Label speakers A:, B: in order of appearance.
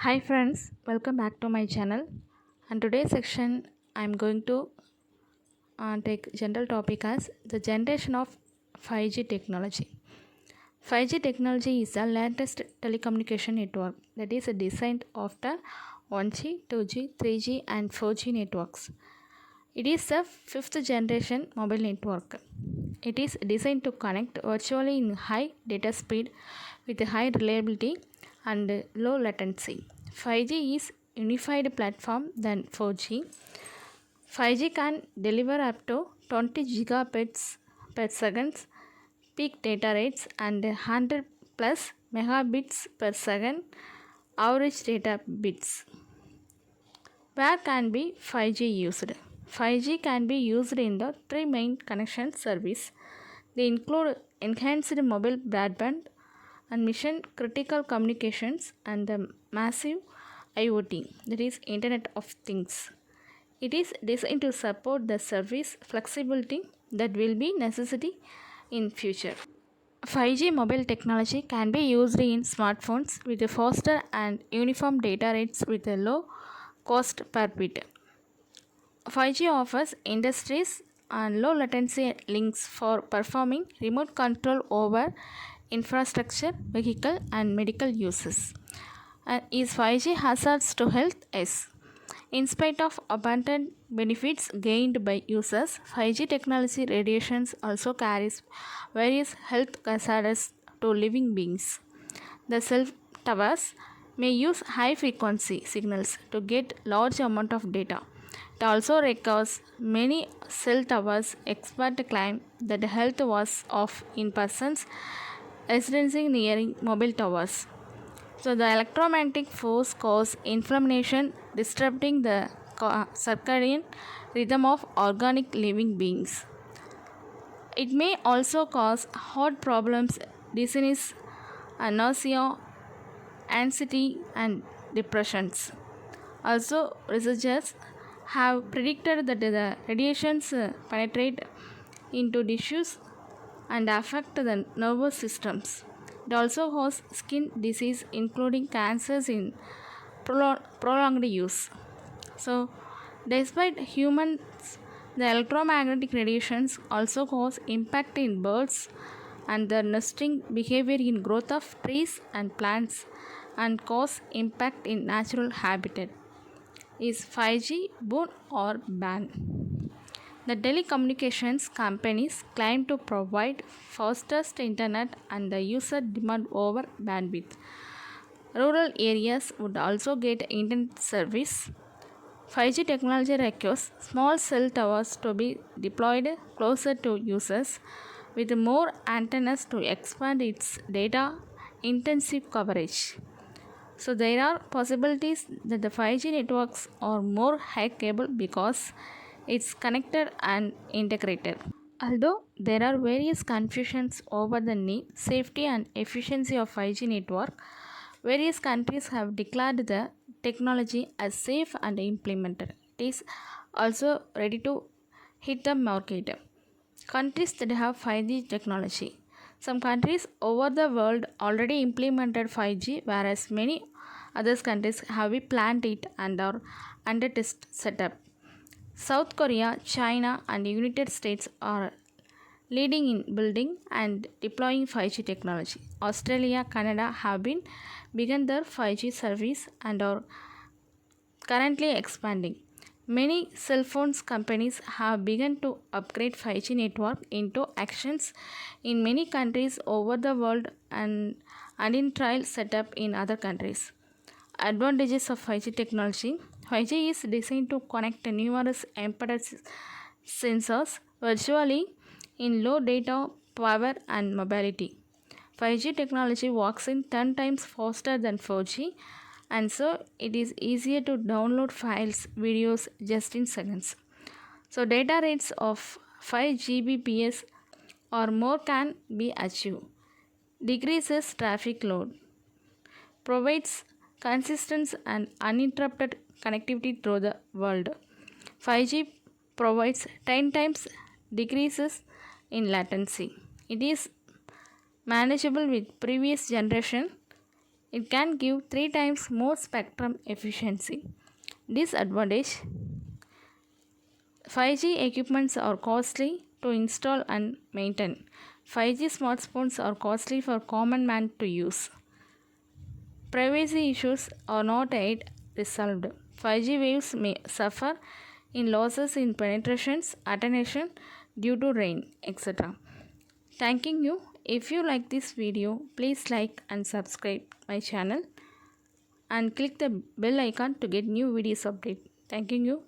A: Hi friends, welcome back to my channel. And today's section I'm going to take general topic as the generation of 5G technology. 5G technology is the latest telecommunication network that is designed after 1G, 2G, 3G and 4G networks. It is the fifth generation mobile network. It is designed to connect virtually in high data speed with high reliability and low latency. 5G is unified platform than 4G. 5G can deliver up to 20 gigabits per second peak data rates and 100 plus megabits per second average data bits. Where can be 5G used? 5G can be used in the three main connection service. They include enhanced mobile broadband and mission critical communications and the massive IoT, that is Internet of Things. It is designed to support the service flexibility that will be necessary in future. 5G mobile technology can be used in smartphones with a faster and uniform data rates with a low cost per bit. 5G offers industries and low latency links for performing remote control over infrastructure, vehicle and medical uses. Is 5G hazards to health? Yes. In spite of abundant benefits gained by users, 5G technology radiations also carries various health hazards to living beings. The cell towers may use high frequency signals to get large amount of data. It also requires many cell towers. Experts claim that the health was off in persons residing near mobile towers. So the electromagnetic force causes inflammation, disrupting the circadian rhythm of organic living beings. It may also cause heart problems, dizziness, nausea, anxiety, and depressions. Also, researchers have predicted that the radiations penetrate into tissues and affect the nervous systems. It also causes skin disease, including cancers in prolonged use. So, despite humans, the electromagnetic radiations also cause impact in birds and their nesting behavior in growth of trees and plants and cause impact in natural habitat. Is 5G boon or ban? The telecommunications companies claim to provide fastest internet and the user demand over bandwidth. Rural areas would also get internet service. 5G technology requires small cell towers to be deployed closer to users with more antennas to expand its data intensive coverage. So there are possibilities that the 5G networks are more hackable because it's connected and integrated. Although there are various confusions over the need, safety and efficiency of 5G network, various countries have declared the technology as safe and implemented. It is also ready to hit the market. Countries that have 5G technology. Some countries over the world already implemented 5G, whereas many other countries have planned it and are under test setup. South Korea, China, and United States are leading in building and deploying 5G technology. Australia, Canada have begun their 5G service and are currently expanding. Many cell phones companies have begun to upgrade 5G network into actions in many countries over the world and in trial setup in other countries. Advantages of 5G technology. 5G is designed to connect numerous embedded sensors virtually in low data power and mobility. 5G technology works in 10 times faster than 4G, and so it is easier to download files, videos just in seconds. So data rates of 5 Gbps or more can be achieved. Decreases traffic load. Provides consistent and uninterrupted connectivity through the world. 5G provides 10 times decreases in latency. It is manageable with previous generation It can give 3 times more spectrum efficiency. Disadvantage: 5G equipments are costly to install and maintain. 5G smartphones are costly for common man to use. Privacy issues are not yet resolved. 5G waves may suffer in losses in penetrations, attenuation due to rain, etc. Thanking you. If you like this video, please like and subscribe my channel and click the bell icon to get new videos update. Thanking you.